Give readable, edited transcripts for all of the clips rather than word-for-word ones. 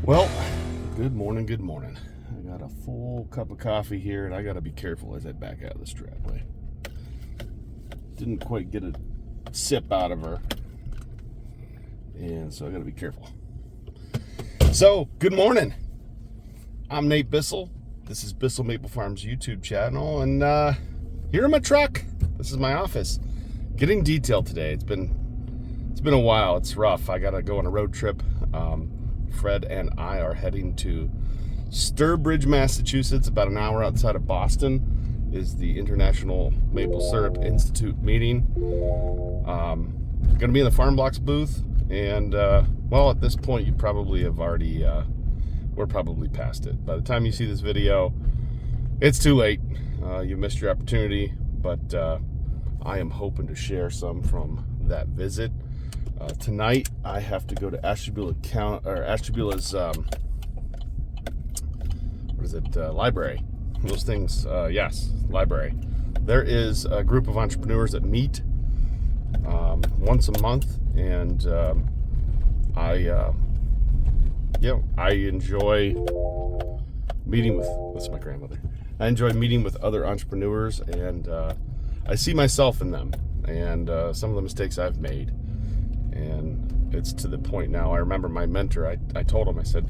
Well, good morning, good morning. I got a full cup of coffee here, and I got to be careful as I back out of this driveway. Didn't quite get a sip out of her, and so I got to be careful. So, good morning. I'm Nate Bissell. This is Bissell Maple Farms YouTube channel, and here in my truck. This is my office. Getting detailed today. It's been a while. It's rough. I got to go on a road trip. Fred and I are heading to Sturbridge, Massachusetts, about an hour outside of Boston. Is the International Maple Syrup Institute meeting. Going to be in the Farm Blocks booth, and well, at this point, you probably have already. We're probably past it. By the time you see this video, it's too late. You missed your opportunity, but I am hoping to share some from that visit. Tonight, I have to go to Ashtabula's, library. Those things, yes, library. There is a group of entrepreneurs that meet once a month, and I enjoy meeting with, this is my grandmother. I enjoy meeting with other entrepreneurs, and I see myself in them, and some of the mistakes I've made. And it's to the point now, I remember my mentor, I told him, I said,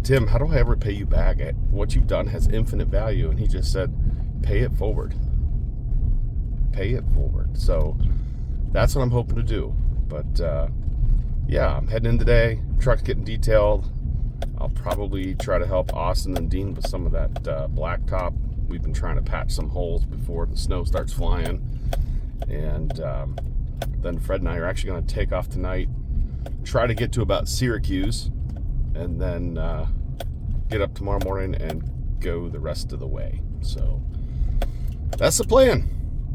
Tim, how do I ever pay you back? What you've done has infinite value. And he just said, pay it forward. Pay it forward. So that's what I'm hoping to do. But yeah, I'm heading in today. Truck's getting detailed. I'll probably try to help Austin and Dean with some of that blacktop. We've been trying to patch some holes before the snow starts flying. And then Fred and I are actually going to take off tonight, try to get to about Syracuse, and then get up tomorrow morning and go the rest of the way. So that's the plan.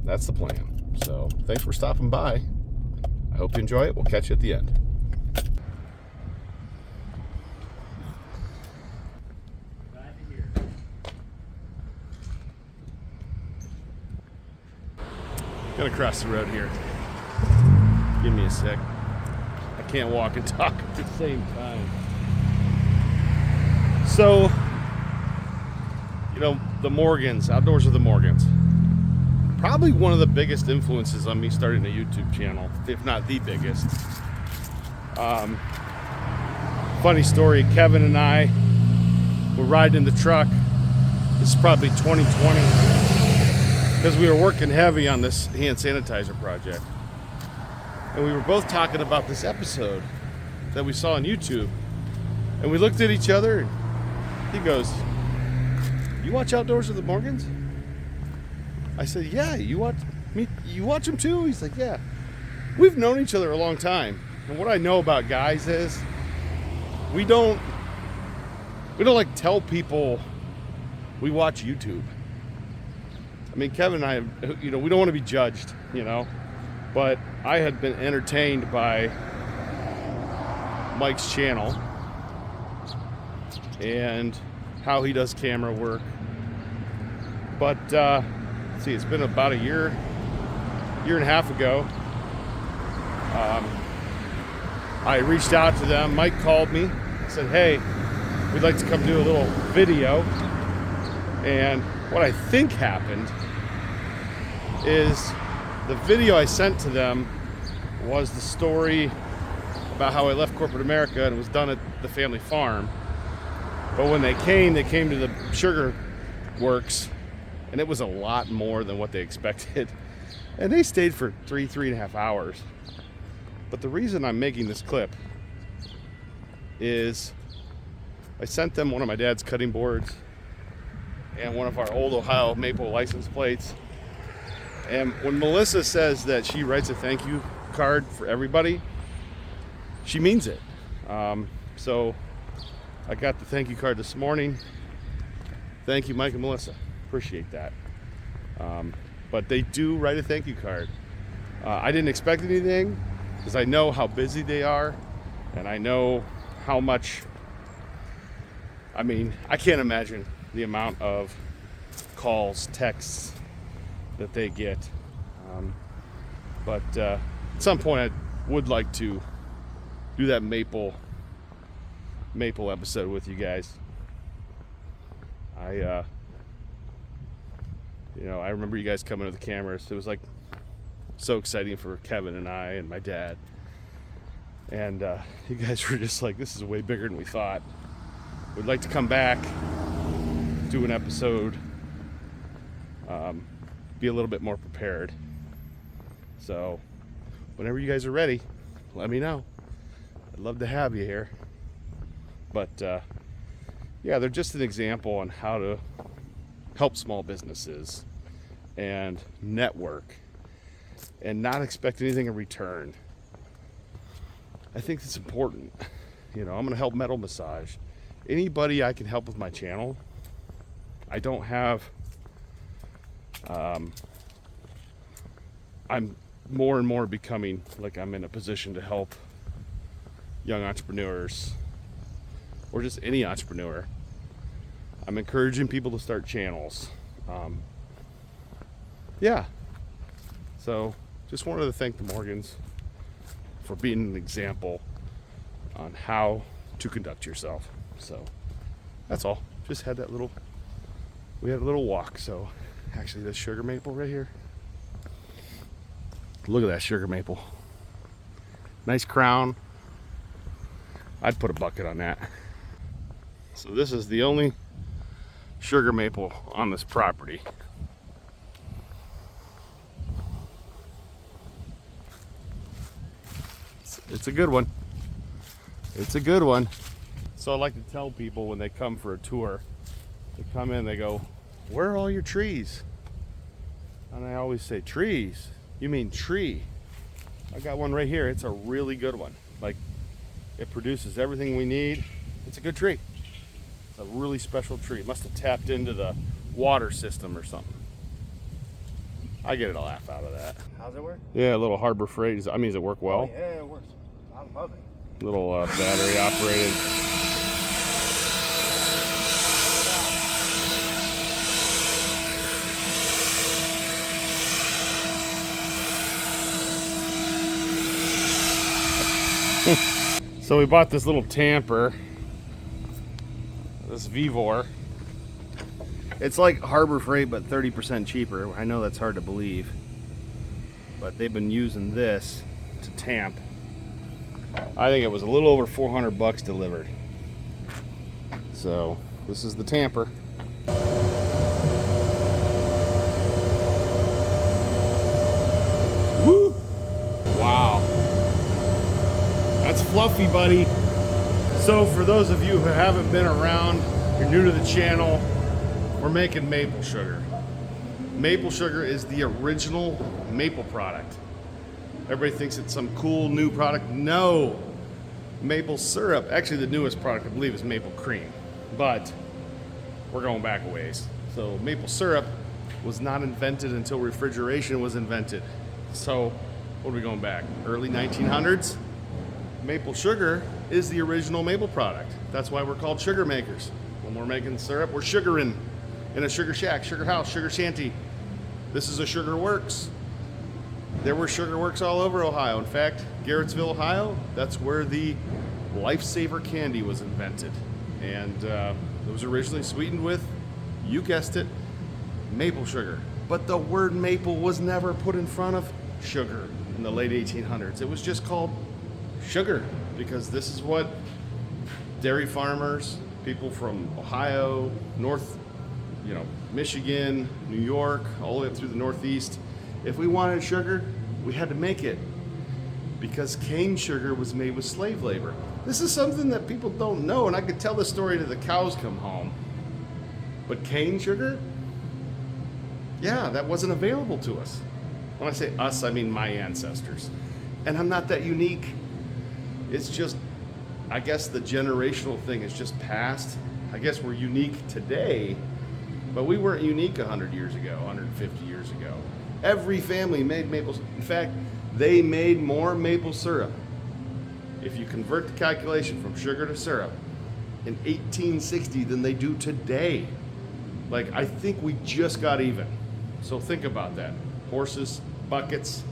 That's the plan. So thanks for stopping by. I hope you enjoy it. We'll catch you at the end. Gonna cross the road here. Give me a sec. I can't walk and talk at the same time. So, you know, the Morgans, Outdoors with the Morgans. Probably one of the biggest influences on me starting a YouTube channel, if not the biggest. Funny story, Kevin and I were riding in the truck. This is probably 2020. Because we were working heavy on this hand sanitizer project. And we were both talking about this episode that we saw on YouTube. And we looked at each other, and he goes, you watch Outdoors with the Morgans? I said, yeah, you watch them too? He's like, yeah. We've known each other a long time. And what I know about guys is we don't like tell people we watch YouTube. I mean, Kevin and I, we don't want to be judged, but I had been entertained by Mike's channel and how he does camera work. But, let's see, it's been about a year and a half ago. I reached out to them. Mike called me, said, hey, we'd like to come do a little video. And what I think happened is the video I sent to them was the story about how I left corporate America and it was done at the family farm. But when they came to the sugar works, and it was a lot more than what they expected. And they stayed for three and a half hours. But the reason I'm making this clip is I sent them one of my dad's cutting boards and one of our old Ohio maple license plates. And when Melissa says that she writes a thank you card for everybody, she means it. So I got the thank you card this morning. Thank you, Mike and Melissa. Appreciate that. But they do write a thank you card. I didn't expect anything because I know how busy they are, and I know how much, I can't imagine the amount of calls, texts that they get. But at some point I would like to do that maple maple episode with you guys. I remember you guys coming to the cameras. It was like so exciting for Kevin and I and my dad. And you guys were just like, this is way bigger than we thought. We'd like to come back, do an episode, be a little bit more prepared. So whenever you guys are ready, let me know. I'd love to have you here. But yeah, they're just an example on how to help small businesses and network and not expect anything in return. I think it's important. I'm going to help metal massage. Anybody I can help with my channel. I don't have, I'm more and more becoming like I'm in a position to help young entrepreneurs or just any entrepreneur. I'm encouraging people to start channels. Yeah. So just wanted to thank the Morgans for being an example on how to conduct yourself. So that's all. Just had we had a little walk. So actually this sugar maple right here. Look at that sugar maple. Nice crown. I'd put a bucket on that. So this is the only sugar maple on this property. It's a good one. It's a good one. So I like to tell people when they come for a tour, they come in, they go, where are all your trees? And I always say, trees? You mean tree? I got one right here. It's a really good one. Like, it produces everything we need. It's a good tree. It's a really special tree. It must have tapped into the water system or something. I get a laugh out of that. How's it work? Yeah, a little Harbor Freight. Does it work well? Oh, yeah, it works. I love it. Little battery operated. So we bought this little tamper, this VEVOR. It's like Harbor Freight, but 30% cheaper. I know that's hard to believe, but they've been using this to tamp. I think it was a little over 400 bucks delivered. So this is the tamper. Woo! Wow. That's fluffy, buddy. So for those of you who haven't been around, you're new to the channel, we're making maple sugar. Maple sugar is the original maple product. Everybody thinks it's some cool new product. No. Maple syrup. Actually, the newest product, I believe, is maple cream. But we're going back a ways. So maple syrup was not invented until refrigeration was invented. So what are we going back? Early 1900s? Maple sugar is the original maple product. That's why we're called sugar makers. When we're making syrup, we're sugaring in a sugar shack, sugar house, sugar shanty. This is a sugar works. There were sugar works all over Ohio. In fact, Garrettsville, Ohio, that's where the Lifesaver candy was invented. And it was originally sweetened with, you guessed it, maple sugar. But the word maple was never put in front of sugar in the late 1800s. It was just called sugar because this is what dairy farmers, people from Ohio, Michigan, New York, all the way up through the Northeast, if we wanted sugar, we had to make it because cane sugar was made with slave labor. This is something that people don't know, and I could tell this story till the cows come home. But cane sugar, yeah, that wasn't available to us. When I say us, I mean my ancestors. And I'm not that unique. It's just, I guess the generational thing is just passed. I guess we're unique today, but we weren't unique 100 years ago, 150 years ago. Every family made maple syrup. In fact, they made more maple syrup. If you convert the calculation from sugar to syrup in 1860 than they do today. Like, I think we just got even. So think about that. Horses, buckets,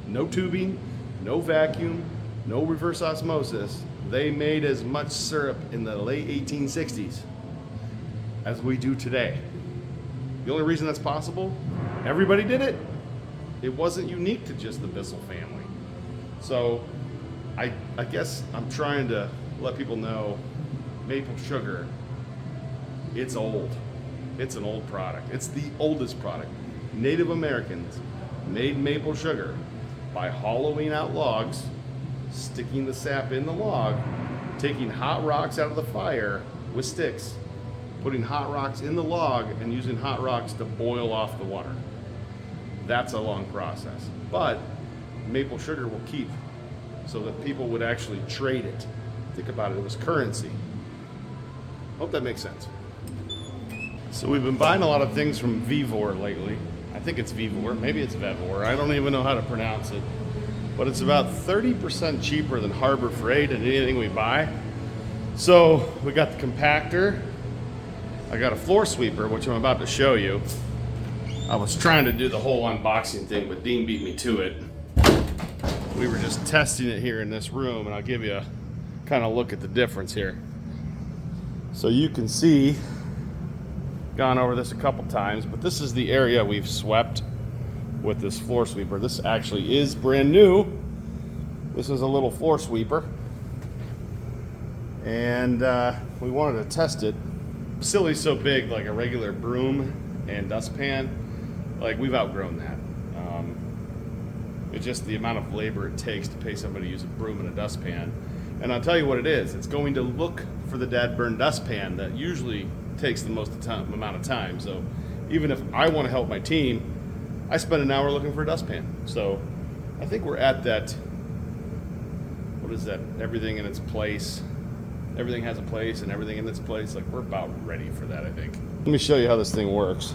no tubing, no vacuum, no reverse osmosis. They made as much syrup in the late 1860s as we do today. The only reason that's possible, everybody did it. It wasn't unique to just the Bissell family. So I guess I'm trying to let people know maple sugar, it's old. It's an old product. It's the oldest product. Native Americans made maple sugar by hollowing out logs, sticking the sap in the log, taking hot rocks out of the fire with sticks, putting hot rocks in the log, and using hot rocks to boil off the water. That's a long process. But maple sugar will keep, so that people would actually trade it. Think about it, it was currency. Hope that makes sense. So we've been buying a lot of things from VEVOR lately. I think it's VEVOR, maybe it's VEVOR. I don't even know how to pronounce it. But it's about 30% cheaper than Harbor Freight and anything we buy. So we got the compactor. I got a floor sweeper, which I'm about to show you. I was trying to do the whole unboxing thing, but Dean beat me to it. We were just testing it here in this room, and I'll give you a kind of look at the difference here. So you can see, gone over this a couple times, but this is the area we've swept with this floor sweeper. This actually is brand new. This is a little floor sweeper, and we wanted to test it. Facility's so big, like a regular broom and dustpan, like we've outgrown that. It's just the amount of labor it takes to pay somebody to use a broom and a dustpan. And I'll tell you what it is. It's going to look for the dad-burn dustpan that usually takes the most amount of time. So even if I want to help my team, I spend an hour looking for a dustpan. So I think we're at that, what is that? Everything in its place. Everything has a place and everything in its place. Like, we're about ready for that, I think. Let me show you how this thing works.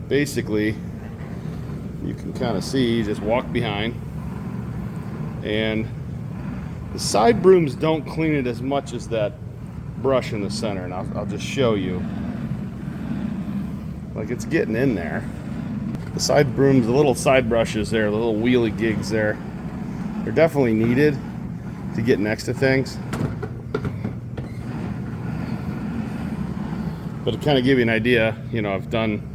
Basically, you can kind of see, just walk behind, and the side brooms don't clean it as much as that brush in the center, and I'll just show you. Like, it's getting in there. The side brooms, the little side brushes there, the little wheelie gigs there, they're definitely needed to get next to things. But to kind of give you an idea, you know, I've done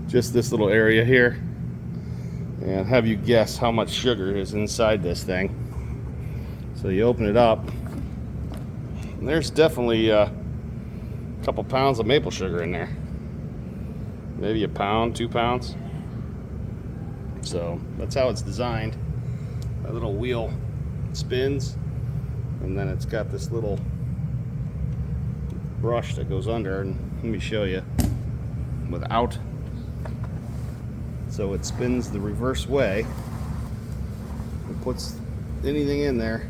just this little area here and have you guess how much sugar is inside this thing. So you open it up, and there's definitely a couple pounds of maple sugar in there. Maybe a pound, 2 pounds. So that's how it's designed. That little wheel spins, and then it's got this little brush that goes under, and let me show you without. So it spins the reverse way and puts anything in there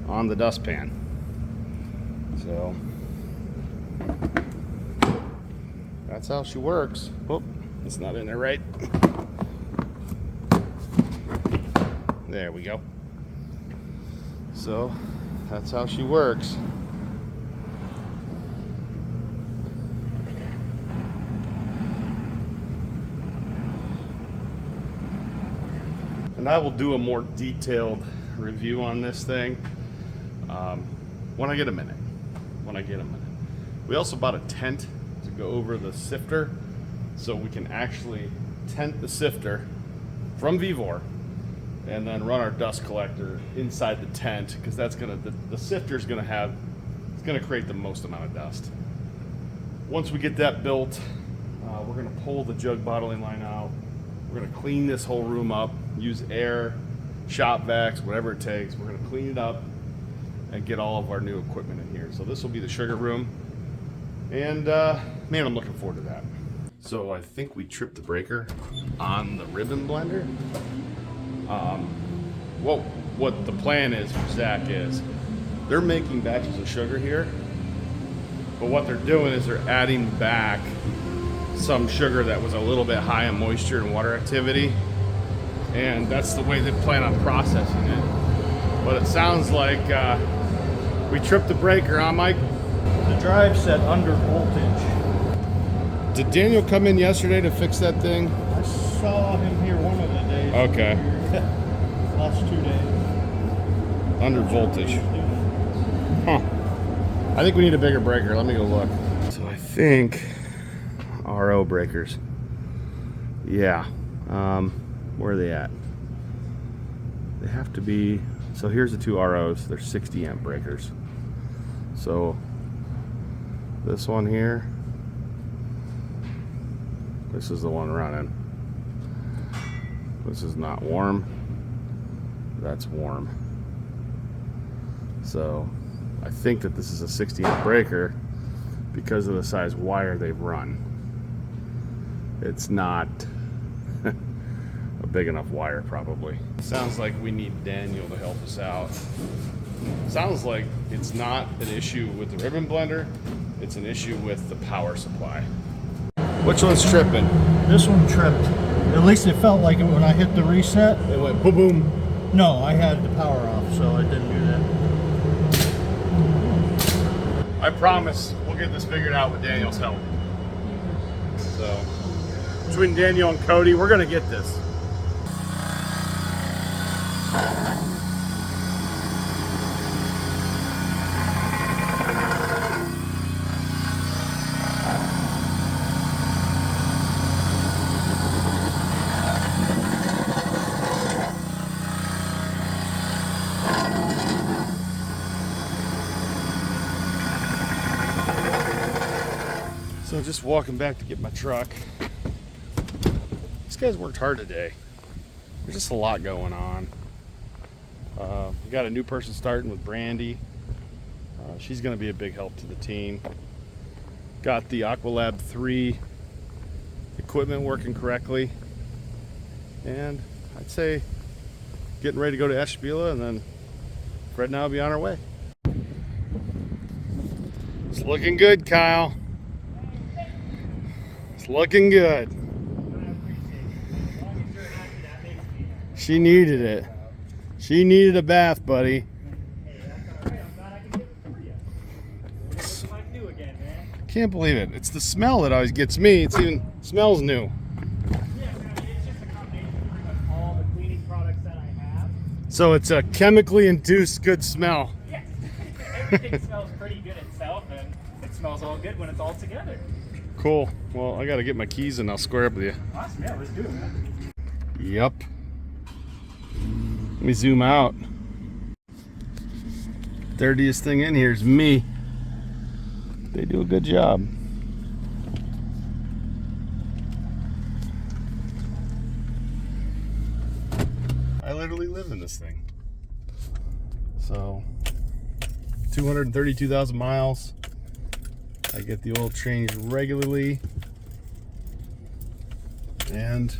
on the dustpan. So that's how she works. Oh, it's not in there right. There we go. So that's how she works. And I will do a more detailed review on this thing when I get a minute. We also bought a tent to go over the sifter, so we can actually tent the sifter from VEVOR and then run our dust collector inside the tent, because that's gonna, the sifter's gonna have, it's gonna create the most amount of dust. Once we get that built, we're gonna pull the jug bottling line out. We're gonna clean this whole room up, use air, shop vacs, whatever it takes. We're gonna clean it up and get all of our new equipment in here. So this will be the sugar room. And man, I'm looking forward to that. So I think we tripped the breaker on the ribbon blender. What the plan is for Zach is, they're making batches of sugar here, but what they're doing is they're adding back some sugar that was a little bit high in moisture and water activity, and that's the way they plan on processing it. But it sounds like we tripped the breaker, huh, Mike? The drive set under voltage. Did Daniel come in yesterday to fix that thing? I saw him here one of the days. Okay. Last 2 days. Under voltage. Huh. I think we need a bigger breaker. Let me go look. So I think RO breakers. Yeah. Where are they at? They have to be. So here's the two ROs. They're 60 amp breakers. So this one here. This is the one running. This is not warm. That's warm. So I think that this is a 60 amp breaker because of the size wire they've run. It's not a big enough wire, probably. Sounds like we need Daniel to help us out. Sounds like it's not an issue with the ribbon blender, it's an issue with the power supply. Which one's tripping? This one tripped. At least it felt like it when I hit the reset. It went boom boom. No, I had the power off, so I didn't do that. I promise we'll get this figured out with Daniel's help. So, between Daniel and Cody, we're gonna get this. So just walking back to get my truck. These guys worked hard today. There's just a lot going on. We got a new person starting with Brandy. She's going to be a big help to the team. Got the Aqualab 3 equipment working correctly. And I'd say getting ready to go to Ashtabula, and then Fred and I will be on our way. It's looking good, Kyle. It's looking good. She needed it. She needed a bath, buddy. Can't believe it. It's the smell that always gets me. It's even smells new. So it's a chemically induced good smell. Yes. Everything smells pretty good itself, and it smells all good when it's all together. Cool. Well, I got to get my keys and I'll square up with you. Awesome. Yeah, let's do it, man. Yep. Let me zoom out. Dirtiest thing in here is me. They do a good job. I literally live in this thing. So, 232,000 miles. I get the oil changed regularly. And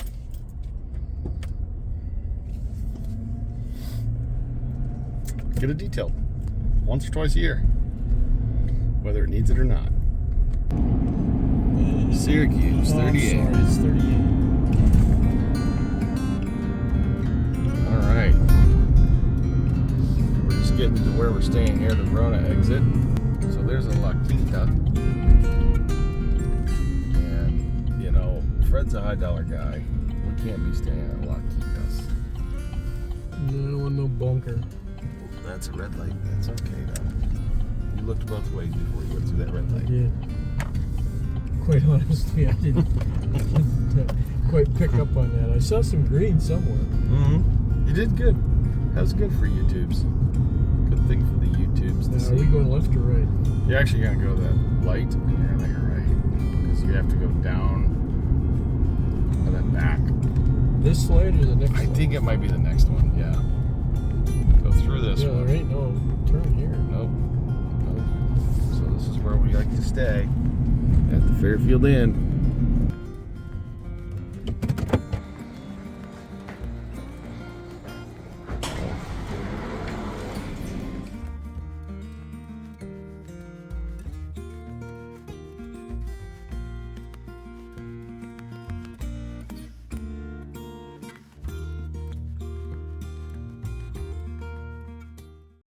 get it detailed once or twice a year, whether it needs it or not. Syracuse, 38. Sorry, it's 38. All right. We're just getting to where we're staying here, the Verona exit. So there's a La Quinta. And, you know, Fred's a high dollar guy. We can't be staying at La Quintas. No, I don't want no bunker. That's a red light. That's okay, though. You looked both ways before you went through that red light. Yeah. Quite honestly, I didn't quite pick up on that. I saw some green somewhere. Mm-hmm. You did good. That was good for YouTubes. Good thing for the YouTubes to Now, see. are we going left or right? You're actually going to go to that light, and you're going to go right. Because you have to go down and then back. This slide or the next I slide? think it might be the next one, yeah. Go through this Yeah, one. there ain't no turn here. Nope. Nope. So this is where we like to stay. At the Fairfield Inn.